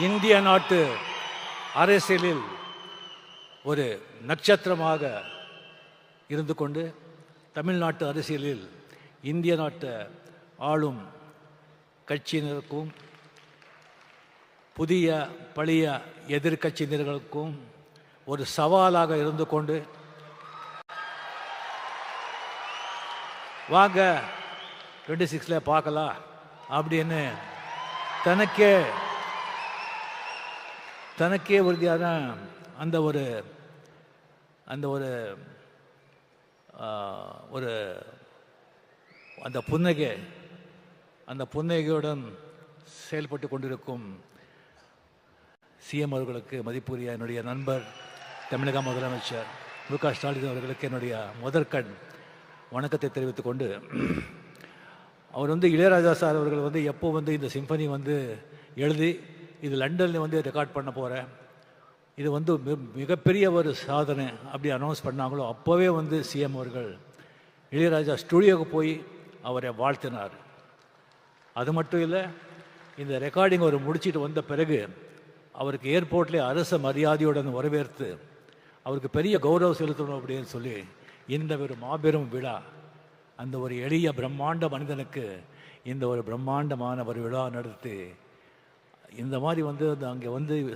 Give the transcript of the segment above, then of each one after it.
இந்திய நாட்டு அரசியலில் ஒரு நட்சத்திரமாக இருந்து கொண்டு தமிழ்நாட்டு அரசியலில் இந்திய நாட்டு ஆளும் கட்சியினருக்கும் புதிய பழைய எதிர்கட்சியினர்களுக்கும் ஒரு சவாலாக இருந்து கொண்டு வாங்க 26 பார்க்கலாம் அப்படின்னு தனக்கே உறுதியான அந்த ஒரு அந்த புன்னகையுடன் செயல்பட்டு கொண்டிருக்கும் சிஎம் அவர்களுக்கு மதிப்புரிய என்னுடைய நண்பர் தமிழக முதலமைச்சர் மு.க. ஸ்டாலின் அவர்களுக்கு என்னுடைய முதற்கண் வணக்கத்தை தெரிவித்துக் கொண்டு, அவர் இளையராஜா சார் அவர்கள் எப்போ இந்த சிம்பனி எழுதி இது லண்டனில் ரெக்கார்ட் பண்ண போகிறேன், இது மிகப்பெரிய ஒரு சாதனை அப்படி அனௌன்ஸ் பண்ணாங்களோ அப்போவே சிஎம் அவர்கள் இளையராஜா ஸ்டுடியோவுக்கு போய் அவரை வாழ்த்தினார். அது மட்டும் இல்லை, இந்த ரெக்கார்டிங் அவர் முடிச்சுட்டு வந்த பிறகு அவருக்கு ஏர்போர்ட்லேயே அரச மரியாதையுடன் வரவேற்று அவருக்கு பெரிய கௌரவம் செலுத்தணும் அப்படின்னு சொல்லி இந்த ஒரு மாபெரும் விழா, அந்த ஒரு எளிய பிரம்மாண்ட மனிதனுக்கு இந்த ஒரு பிரம்மாண்டமான ஒரு விழா நடத்தி இந்த மாதிரி அங்கே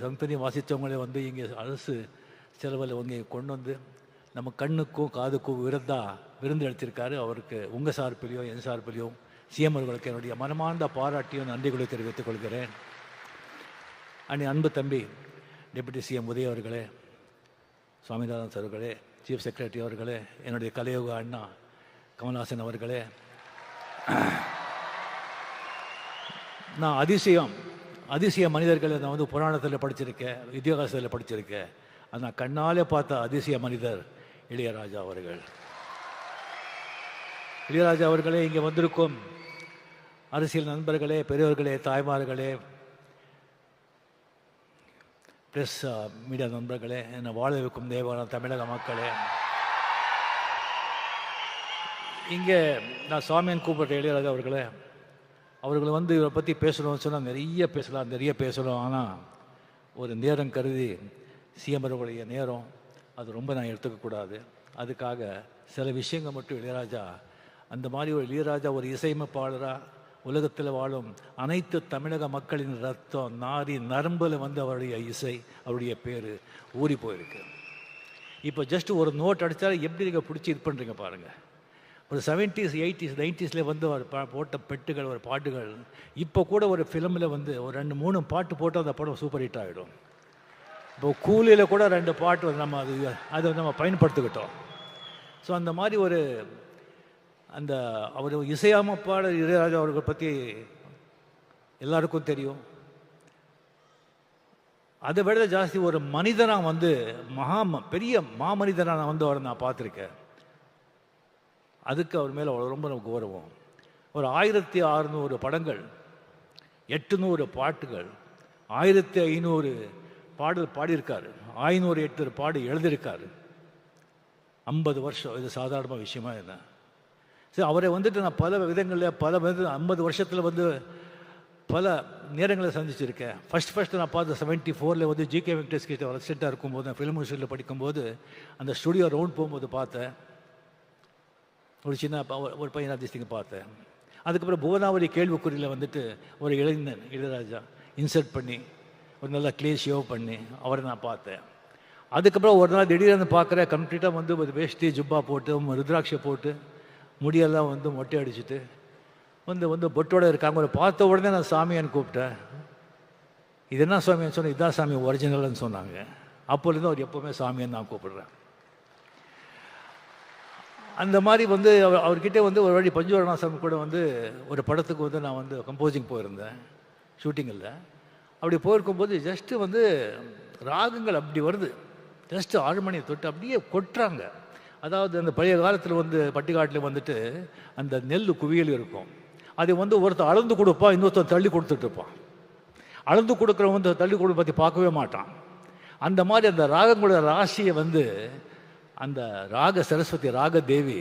சம்பனி வாசித்தவங்களே இங்கே அரசு செலவில் இங்கே கொண்டு நம்ம கண்ணுக்கும் காதுக்கும் விருந்து அளித்திருக்காரு. அவருக்கு உங்கள் சார்பிலையும் என் சார்பிலையும் சிஎம் அவர்களுக்கு என்னுடைய மனமார்ந்த பாராட்டியும் நன்றிகளை தெரிவித்துக் கொள்கிறேன். அன்பு தம்பி டெபுட்டி சிஎம் உதய அவர்களே, சுவாமிநாதன் அவர்களே, சீஃப் செக்ரட்டரி அவர்களே, என்னுடைய கலையோக அண்ணா கமல்ஹாசன் அவர்களே, நான் அதிசய மனிதர்களை நான் புராணத்தில் படிச்சிருக்கேன், இதிகாசத்தில் படிச்சிருக்கேன். நான் கண்ணாலே பார்த்த அதிசய மனிதர் இளையராஜா அவர்கள். இளையராஜா அவர்களே, இங்கே வந்திருக்கும் அரசியல் நண்பர்களே, பெரியவர்களே, தாய்மார்களே, ப்ரெஸ் மீடியா நண்பர்களே, என்னை வாழ வைக்கும் தேவான தமிழக மக்களே, இங்கே நான் சாமியன் கூப்பிட்ட இளையராஜா அவர்களை இவரை பற்றி பேசணும்னு சொன்னால் நிறைய பேசலாம். ஆனால் ஒரு நேரம் கருதி சிஎம் அவர்களுடைய நேரம் அது ரொம்ப நான் எடுத்துக்கக்கூடாது. அதுக்காக சில விஷயங்கள் மட்டும் இளையராஜா, அந்த மாதிரி ஒரு இளையராஜா ஒரு இசையமைப்பாளராக உலகத்தில் வாழும் அனைத்து தமிழக மக்களின் ரத்தம் நாரி நரம்பில் அவருடைய இசை, அவருடைய பேர் ஊறி போயிருக்கு. இப்போ ஜஸ்ட் ஒரு நோட் அடித்தாலும் எப்படி நீங்கள் பிடிச்சி இது பண்ணுறீங்க பாருங்கள். ஒரு 70s 80s 90s ஒரு போட்ட பெட்டுகள், ஒரு பாட்டுகள் இப்போ கூட ஒரு ஃபிலிமில் ஒரு 2-3 பாட்டு போட்டால் அந்த படம் சூப்பர் ஹிட் ஆகிடும். இப்போ கூலியில் கூட 2 பாட்டு நம்ம அதை நம்ம பயன்படுத்திக்கிட்டோம். ஸோ அந்த மாதிரி அவர் இசையமைப்பாளர் இளையராஜா அவர்கள் பற்றி எல்லாருக்கும் தெரியும். அதை விட ஜாஸ்தி ஒரு மனிதனாக பெரிய மாமனிதனாக அவரை நான் பார்த்துருக்கேன். அதுக்கு அவர் மேலே ரொம்ப கௌரவம். ஒரு 1600 படங்கள், 800 பாட்டுகள், 1500 பாடல் பாடியிருக்காரு, 508 பாடு எழுதியிருக்காரு. 50 வருஷம், இது சாதாரண விஷயமா என்ன? சரி, அவரை நான் பல விதங்களில் 50 வருஷத்தில் பல நேரங்களை சந்திச்சிருக்கேன். ஃபஸ்ட்டு நான் பார்த்த 74 ஜிகே வெங்கடேஷ் கிட்ட ரெசிடெண்ட்டாக இருக்கும்போது, ஃபிலிம் இன்ஸ்டியூட்டில் படிக்கும்போது அந்த ஸ்டுடியோ ரவுண்ட் போகும்போது பார்த்தேன். ஒரு சின்ன ஒரு பையன் அதிர்ஷ்டிங்க பார்த்தேன். அதுக்கப்புறம் புவனாவரி கேள்விக்குறியில் ஒரு இளைஞன் இளையராஜா இன்சர்ட் பண்ணி ஒரு நல்ல க்ளீன் ஷேவ் பண்ணி அவரை நான் பார்த்தேன். அதுக்கப்புறம் ஒரு நாள் திடீர்னு பார்க்குறேன், கம்ப்ளீட்டாக ஒரு வேஷ்டி ஜுப்பா போட்டு ருத்ராட்சை போட்டு முடியெல்லாம் மொட்டை அடிச்சுட்டு பொட்டோடு இருக்காங்க. ஒரு பார்த்த உடனே நான் சாமியான்னு கூப்பிட்டேன். இது என்ன சாமியான்னு சொன்னேன். இதுதான் சாமி ஒரிஜினல்னு சொன்னாங்க. அப்போலேருந்து அவர் எப்போவுமே சாமியான்னு நான் கூப்பிடுறேன். அந்த மாதிரி அவர்கிட்ட ஒரு வாட்டி பஞ்சவரணாசம் கூட ஒரு படத்துக்கு நான் கம்போசிங் போயிருந்தேன், ஷூட்டிங்கில். அப்படி போயிருக்கும்போது ஜஸ்ட்டு ராகங்கள் அப்படி வருது, ஜஸ்ட்டு ஆழ்மணியை தொட்டு அப்படியே கொட்டுறாங்க. அதாவது அந்த பழைய காலத்தில் பட்டிக்காட்டில் அந்த நெல் குவியல் இருக்கும். அதை ஒருத்தர் அளந்து கொடுப்பான், இன்னொருத்தர் தள்ளி கொடுத்துட்ருப்பான். அளந்து கொடுக்குறவன் தள்ளி கொடுக்க பற்றி பார்க்கவே மாட்டான். அந்த மாதிரி அந்த ராகங்களோட ராசியை அந்த ராக சரஸ்வதி ராக தேவி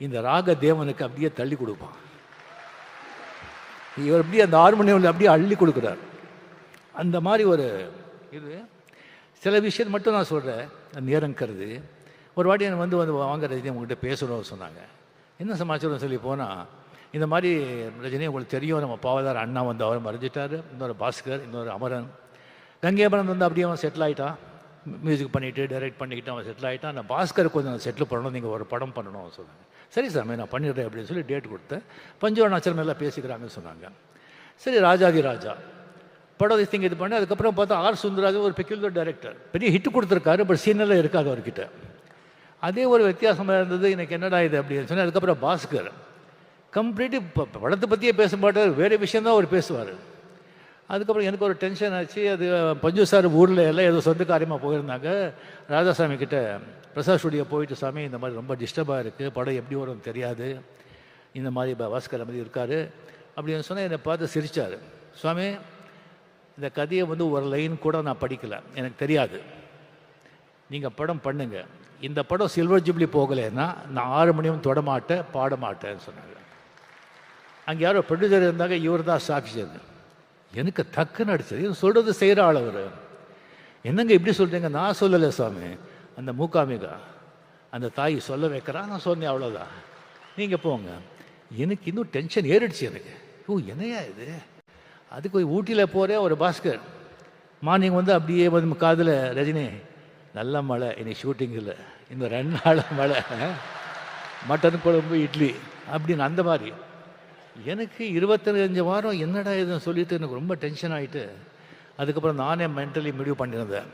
இந்த ராக தேவனுக்கு அப்படியே தள்ளி கொடுப்பான். இவர் அப்படியே அந்த ஹார்மோனியமில் அப்படியே அள்ளி கொடுக்குறார். அந்த மாதிரி ஒரு இது சில விஷயம் மட்டும் நான் சொல்கிறேன், நேரம் கருது. ஒரு வாட்டி எனக்கு வந்து வாங்க ரஜினி உங்கள்கிட்ட பேசணும்னு சொன்னாங்க. என்ன சமாச்சாரம் சொல்லி போனால், இந்த மாதிரி ரஜினி உங்களுக்கு தெரியும், நம்ம பாவதார் அண்ணா வந்து அவர் மறைஞ்சிட்டார், இன்னொரு பாஸ்கர், இன்னொரு அமரன், கங்கேபரன் வந்து அப்படியே அவன் செட்டில் ஆகிட்டான், மியூசிக் பண்ணிவிட்டு டைரக்ட் பண்ணிக்கிட்டு அவன் செட்டில் ஆகிட்டான். அந்த பாஸ்கர் கொஞ்சம் செட்டில் பண்ணணும், நீங்கள் ஒரு படம் பண்ணணும் சொன்னாங்க. சரி சாமி நான் பண்ணிடுறேன் அப்படின்னு சொல்லி டேட் கொடுத்தேன். பஞ்சவர்ணாச்சலம் எல்லாம் பேசிக்கிறாங்கன்னு சொன்னாங்க. சரி ராஜாதி ராஜா படம் திங்க இது பண்ணி அதுக்கப்புறம் பார்த்தா ஆர் சுந்தரராஜன் ஒரு பெக்யூலர் டைரக்டர், பெரிய ஹிட்டு கொடுத்துருக்காரு, பட் சீனெல்லாம் இருக்காது அவர்கிட்ட. அதே ஒரு வித்தியாசமாக இருந்தது. எனக்கு என்னடா இது அப்படின்னு சொன்னால், அதுக்கப்புறம் பாஸ்கர் கம்ப்ளீட்டு படத்தை பற்றியே பேச மாட்டார், வேறு விஷயந்தான் அவர் பேசுவார். அதுக்கப்புறம் எனக்கு ஒரு டென்ஷன் ஆச்சு. அது பஞ்சு சார் ஊரில் எல்லாம் ஏதோ சொந்த காரியமாக போயிருந்தாங்க. ராதாசாமி கிட்ட பிரசாத் ஸ்டுடியோ போயிட்டு, சாமி இந்த மாதிரி ரொம்ப டிஸ்டர்பாக இருக்குது, படம் எப்படி வரும்னு தெரியாது, இந்த மாதிரி பாஸ்கர் மாதிரி இருக்கார் அப்படின்னு சொன்னால் என்னை பார்த்து சிரித்தார். சுவாமி இந்த கதையை வந்து ஒரு லைன் கூட நான் படிக்கலை, எனக்கு தெரியாது, நீங்கள் படம் பண்ணுங்க. இந்த படம் சில்வர் ஜூப்ளி போகலைன்னா நான் 6 மணியும் தொடமாட்டேன், பாட மாட்டேன்னு சொன்னாங்க. அங்கே யாரோ ப்ரொடியூசர் இருந்தாங்க, இவர் தான் சாட்சி. எனக்கு டக்குன்னு அடிச்சது. சொல்கிறது செய்கிற ஆள் அவர். என்னங்க இப்படி சொல்கிறீங்க? நான் சொல்லலை சாமி, அந்த மூகாம்பிகா அந்த தாய் சொல்ல வைக்கிறான், நான் சொன்னேன், அவ்வளோதான், நீங்கள் போங்க. எனக்கு இன்னும் டென்ஷன் ஏறிடுச்சு எனக்கு. ஓ என்னையா இது? அதுக்கு ஊட்டியில் போகிறேன், ஒரு பாஸ்கர் மார்னிங் வந்து அப்படியே வந்து காதில், ரஜினி நல்ல மழை, இன்னைக்கு ஷூட்டிங் இல்லை, இந்த 2 நாள் மழை, மட்டன் குழம்பு இட்லி அப்படின்னு. அந்த மாதிரி எனக்கு 25 வாரம் என்னடா இதுன்னு சொல்லிட்டு எனக்கு ரொம்ப டென்ஷன் ஆகிட்டு, அதுக்கப்புறம் நானே மென்டலி முடிவு பண்ணியிருந்தேன்.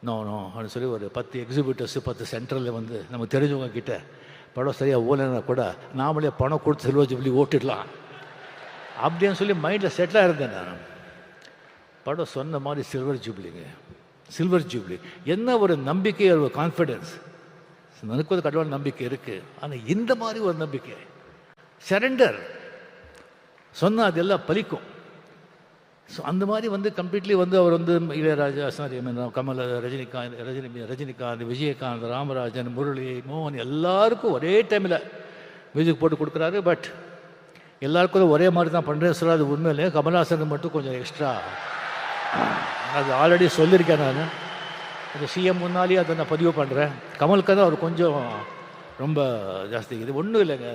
நோ அப்படின்னு சொல்லி ஒரு 10 எக்ஸிபிட்டர்ஸு 10 சென்டரில் வந்து நமக்கு தெரிஞ்சவங்க கிட்ட படம் சரியாக ஓலைன்னா கூட நாமளே பணம் கொடுத்து சில்வர் ஜூப்ளி ஓட்டிடலாம் அப்படின்னு சொல்லி மைண்டில் செட்டிலாக இருந்தேன் நான். படம் சொன்ன மாதிரி சில்வர் ஜூப்ளிங்க, சில்வர் ஜூப்ளி. என்ன ஒரு நம்பிக்கை, ஒரு கான்ஃபிடென்ஸ். எனக்கு ஒரு கடவுள் நம்பிக்கை இருக்குது, ஆனால் இந்த மாதிரி ஒரு நம்பிக்கை, சரண்டர் சொன்னால் அதெல்லாம் பலிக்கும். ஸோ அந்த மாதிரி வந்து கம்ப்ளீட்லி வந்து அவர் வந்து இளையராஜா, சாரி கமல், ரஜினிகாந்த், விஜயகாந்த், ராமராஜன், முரளி, மோகன் எல்லாருக்கும் ஒரே டைமில் மியூசிக் போட்டு கொடுக்குறாரு. பட் எல்லாருக்கும் ஒரே மாதிரி தான் பண்ணுறேன் சொல்ல, அது உண்மையிலே கமல்ஹாசனுக்கு மட்டும் கொஞ்சம் எக்ஸ்ட்ரா. அது ஆல்ரெடி சொல்லியிருக்கேன் நான், அது சிஎம் முன்னாலேயே அதை நான் பதிவு பண்ணுறேன். கமலுக்கு தான் அவர் கொஞ்சம் ரொம்ப ஜாஸ்தி. இது ஒன்றும் இல்லைங்க,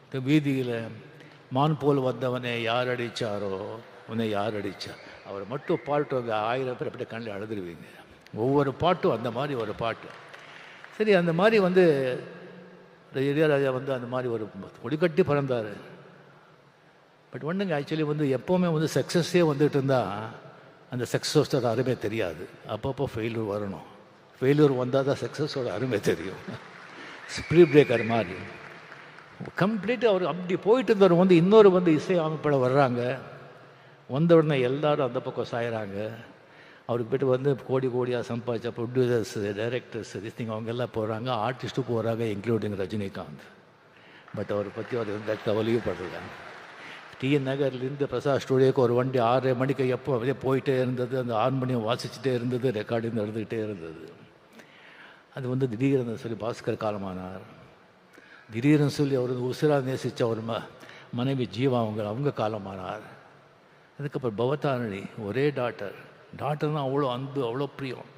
அது வீதியில் மான் போல் வந்தவனை யார் அடித்தாரோ உன்னை யார் அடித்தா, அவர் மட்டும் பாட்டு வந்து 1000 பேர் அப்படியே கண்ணில் அழுதுருவீங்க. ஒவ்வொரு பாட்டும் அந்த மாதிரி ஒரு பாட்டு. சரி அந்த மாதிரி வந்து இளையராஜா வந்து அந்த மாதிரி ஒரு கொடிக்கட்டி பறந்தார். பட் ஒன்றுங்க, ஆக்சுவலி வந்து எப்போவுமே வந்து சக்ஸஸே வந்துட்டு இருந்தால் அந்த சக்ஸஸோட அருமை தெரியாது. அப்பப்போ ஃபெயிலியர் வரணும், ஃபெயிலியர் வந்தால் தான் சக்ஸஸோட அருமை தெரியும். ஸ்ப்ரீட் பிரேக்கர் மாதிரி கம்ப்ளீட்டாக அவர் அப்படி போயிட்டு இருந்தவர் வந்து இன்னொரு வந்து இசை அமைப்பட வர்றாங்க. வந்த உடனே எல்லாரும் அந்த பக்கம் சாயிறாங்க. அவருக்கு போய்ட்டு வந்து கோடியாக சம்பாதிச்ச ப்ரொடியூசர்ஸ், டைரக்டர்ஸ், திஸ்திங் அவங்க எல்லாம் போகிறாங்க, ஆர்டிஸ்ட்டும் போகிறாங்க, இன்க்ளூடிங் ரஜினிகாந்த். பட் அவரை பற்றி அவர் எந்த கவலையும் படுறாங்க. டிஎன் நகர்லேருந்து பிரசாத் ஸ்டுடியோக்கு ஒரு வண்டி 6:30 மணிக்கு எப்போ அப்படியே போயிட்டே இருந்தது. அந்த 6 மணியும் வாசிச்சுட்டே இருந்தது, ரெக்கார்டிங் நடந்துக்கிட்டே இருந்தது. அது வந்து திடீர்னு சொல்லி பாஸ்கர் காலமானார். திடீர்னு சொல்லி அவர் உசிரா நேசித்த ஒரு மனைவி ஜீவா அவங்க காலமானார். அதுக்கப்புறம் பவதாரணி ஒரே டாக்டர்னால் அவ்வளோ அன்பு, அவ்வளோ பிரியம்.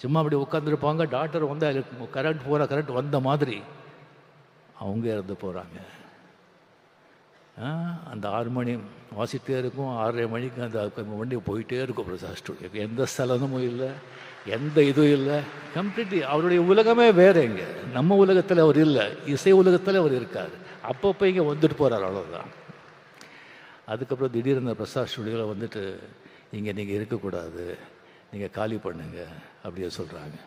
சும்மா அப்படி உட்காந்துருப்பாங்க, டாக்டர் வந்து அதில் கரண்ட் வந்த மாதிரி அவங்க இறந்து போகிறாங்க. அந்த 6 மணி வாசிட்டே இருக்கும், 6:30 மணிக்கு அந்த வண்டி போயிட்டே இருக்கும் பிரசாத் ஸ்டுடியோக்கு. எந்த ஸ்தலமும் இல்லை, எந்த இதுவும் இல்லை. கம்ப்ளீட்லி அவருடைய உலகமே வேறு. இங்கே நம்ம உலகத்தில் அவர் இல்லை, இசை உலகத்தில் அவர் இருக்கார். அப்பப்போ இங்கே வந்துட்டு போகிறார், அவ்வளோதான். அதுக்கப்புறம் திடீர்னு பிரசாத் ஸ்டுடியோவில் வந்துட்டு இங்கே நீங்கள் இருக்கக்கூடாது, நீங்கள் காலி பண்ணுங்க அப்படியே சொல்கிறாங்க.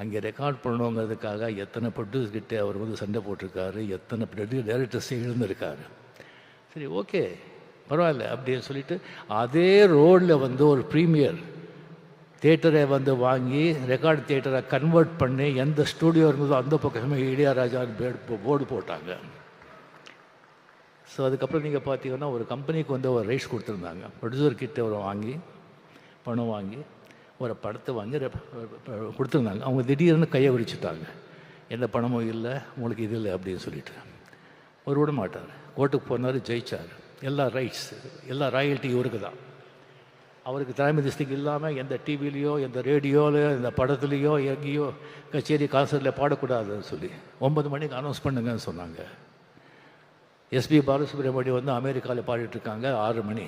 அங்கே ரெக்கார்ட் பண்ணணுங்கிறதுக்காக எத்தனை ப்ரொடியூசர்கிட்ட அவர் வந்து சண்டை போட்டிருக்காரு, எத்தனை டைரக்டர்ஸ் எழுந்திருக்காரு. சரி ஓகே பரவாயில்ல அப்படின்னு சொல்லிட்டு அதே ரோடில் வந்து ஒரு ப்ரீமியர் தியேட்டரை வந்து வாங்கி ரெக்கார்டு தியேட்டரை கன்வெர்ட் பண்ணி எந்த ஸ்டூடியோ இருந்ததோ அந்த பக்கமே இளையராஜா போர்டு போட்டாங்க. ஸோ அதுக்கப்புறம் நீங்கள் பார்த்தீங்கன்னா ஒரு கம்பெனிக்கு வந்து ஒரு ரைட்ஸ் கொடுத்துருந்தாங்க. ப்ரொடியூசர்கிட்ட ஒரு பணம் வாங்கி ஒரு படத்தை வாங்கி கொடுத்துருந்தாங்க. அவங்க திடீர்னு கையை விரிச்சுட்டாங்க. எந்த பணமும் இல்லை, உங்களுக்கு இது இல்லை அப்படின்னு சொல்லிட்டு. அவர் விட மாட்டார். கோர்ட்டுக்கு போனார், ஜெயிச்சார். எல்லா ரைட்ஸ், எல்லா ராயல்ட்டி இவருக்கு தான். அவருக்கு தலைமை இல்லாமல் எந்த டிவிலேயோ எந்த ரேடியோலையோ எந்த படத்துலேயோ எங்கேயோ கச்சேரி கான்சர்ட்டில் பாடக்கூடாதுன்னு சொல்லி 9 மணிக்கு அனௌன்ஸ் பண்ணுங்கன்னு சொன்னாங்க. எஸ்பி பாலசுப்ரமணியம் வந்து அமெரிக்காவில் பாடிட்டுருக்காங்க 6 மணி.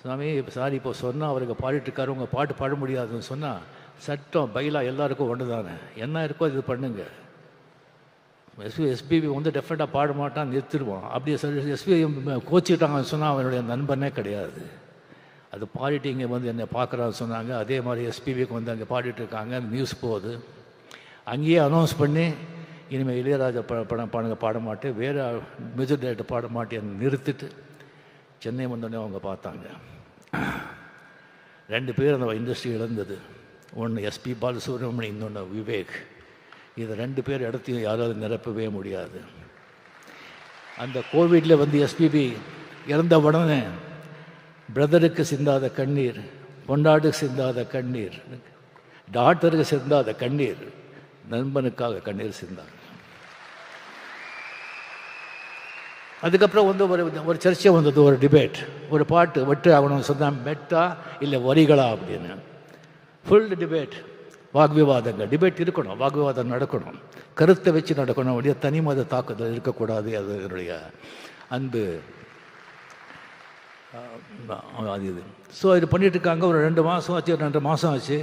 சாமி சாரி இப்போ சொன்னால் அவருக்கு பாடிட்டுருக்காரு, உங்கள் பாட்டு பாட முடியாதுன்னு சொன்னால் சட்டம் பைலா எல்லாருக்கும் ஒன்று தானே, என்ன இருக்கோ இது பண்ணுங்க. எஸ்பிபி வந்து டெஃபினட்டாக பாட மாட்டான், நிறுத்திடுவான். அப்படியே எஸ்பிபி கோச்சிக்கிட்டாங்கன்னு சொன்னால் அவனுடைய நண்பனே கிடையாது. அது பாடிட்டு இங்கே வந்து என்னை பார்க்குறான்னு சொன்னாங்க. அதே மாதிரி எஸ்பிபிக்கு வந்து அங்கே பாடிட்டுருக்காங்க, நியூஸ் போகுது. அங்கேயே அனௌன்ஸ் பண்ணி இனிமேல் இளையராஜா படங்க பாட மாட்டேன், வேறு மியூசிக் டைரக்டர் பாட மாட்டேன்னு நிறுத்திட்டு சென்னை வந்தோடனே அவங்க பார்த்தாங்க. 2 பேர் அந்த இண்டஸ்ட்ரி இழந்தது. ஒன்று எஸ்பி பாலசுப்ரமணியம், இன்னொன்று விவேக். இது 2 பேர் இடத்தையும் யாராவது நிரப்பவே முடியாது. அந்த கோவிடில் வந்து எஸ்பிபி இறந்த உடனே பிரதருக்கு சிந்தாத கண்ணீர், பொண்டாட்டுக்கு சிந்தாத கண்ணீர், டாக்டருக்கு சிந்தாத கண்ணீர், நண்பனுக்காக கண்ணீர் சிந்தாங்க. அதுக்கப்புறம் வந்து ஒரு சர்ச்சை வந்தது, ஒரு டிபேட். ஒரு பாட்டு வெட்டு ஆகணும்னு சொன்னால் மெட்டா இல்லை வரிகளா அப்படின்னு ஃபுல் டிபேட், வாக்விவாதங்கள். டிபேட் இருக்கணும், வாக்விவாதம் நடக்கணும், கருத்தை வச்சு நடக்கணும், அப்படியே தனி மத தாக்குதல் இருக்கக்கூடாது. அது என்னுடைய அன்பு. அது இது. ஸோ இது பண்ணிகிட்ருக்காங்க. ஒரு 2 மாதம் ஆச்சு, 2 மாதம் ஆச்சு.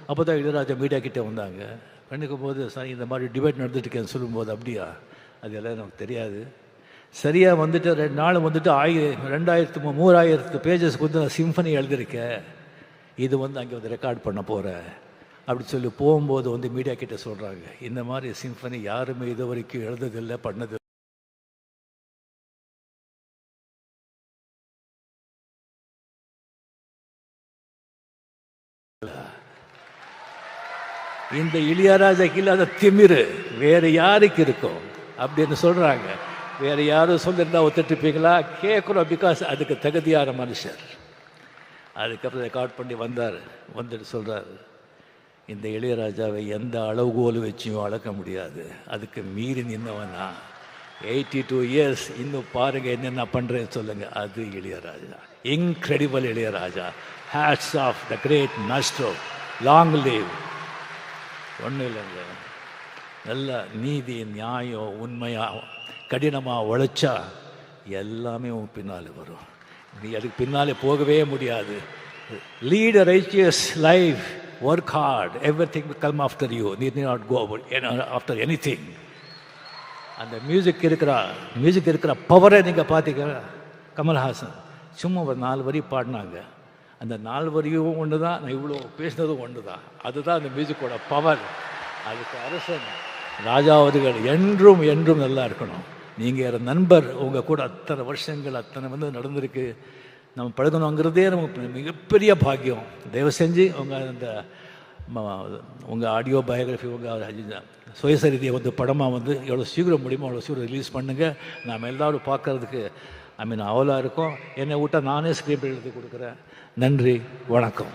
அப்போ தான் இளையராஜா மீடியா கிட்டே வந்தாங்க. பண்ணிக்கும் போது சார் இந்த மாதிரி டிபேட் நடந்துட்டுருக்கேன்னு சொல்லும்போது, அப்படியா, அது எல்லாம் நமக்கு தெரியாது. சரியாக வந்துட்டு 2 நாள் வந்துட்டு 3000 பேஜஸ்க்கு வந்து நான் சிம்ஃபனி எழுதியிருக்கேன், இது வந்து அங்கே வந்து ரெக்கார்ட் பண்ண போகிறேன் அப்படி சொல்லி போகும்போது வந்து மீடியா கிட்டே சொல்கிறாங்க, இந்த மாதிரி சிம்ஃபனி யாருமே இது வரைக்கும் எழுதுதில்லை, பண்ணது. இந்த இளையராஜாக்கு இல்லாத திமிரு வேறு யாருக்கு இருக்கும் அப்படின்னு சொல்கிறாங்க. வேறு யாரும் சொல்லியிருந்தா ஒத்துட்டுப்பீங்களா? கேட்குறோம், பிகாஸ் அதுக்கு தகுதியான மனுஷர். அதுக்கப்புறம் ரெக்கார்ட் பண்ணி வந்தார். வந்துட்டு சொல்கிறார், இந்த இளையராஜாவை எந்த அளவுகோல் வச்சியும் அளக்க முடியாது, அதுக்கு மீறி நின்னவனா 82 இயர்ஸ், இன்னும் பாருங்கள் என்னென்ன பண்ணுறேன்னு சொல்லுங்கள். அது Ilaiyaraaja, incredible Ilaiyaraaja. Hats off the great maestro, long live. ஒன்றும் இல்லைங்க, நல்ல நீதி, நியாயம், உண்மையாக கடினமாக உழைச்சா எல்லாமே உன் பின்னால் வரும். நீ அதுக்கு பின்னாலே போகவே முடியாது. Lead a righteous life, work hard, everything will come after you. நீ நாட் கோ ஆஃப்டர் எனிதிங். அந்த மியூசிக் இருக்கிற பவரை நீங்கள் பார்த்தீங்கன்னா, கமல்ஹாசன் சும்மா ஒரு 4 வரி பாடினாங்க. அந்த 4 வரியும் ஒன்று தான், நான் இவ்வளோ பேசினதும் ஒன்று தான். அதுதான் அந்த மியூசிக்கோட பவர். அதுக்கு அரசன் ராஜா அவர்கள் என்றும் என்றும் நல்லா இருக்கணும். நீங்கள் நண்பர், உங்கள் கூட அத்தனை வருஷங்கள் அத்தனை வந்து நடந்திருக்கு. நம்ம பழகணுங்கிறதே நமக்கு மிகப்பெரிய பாக்கியம். தயவு செஞ்சு உங்கள் ஆடியோ பயோகிராஃபி, உங்கள் சுயசரிதியை வந்து படமாக வந்து எவ்வளோ சீக்கிரம் முடியுமோ அவ்வளோ சீக்கிரம் ரிலீஸ் பண்ணுங்கள். நாம் எல்லோரும் பார்க்குறதுக்கு அவலாக இருக்கும். என்னை விட்டால் நானே ஸ்கிரிப்ட் எழுதி கொடுக்குறேன். நன்றி, வணக்கம்.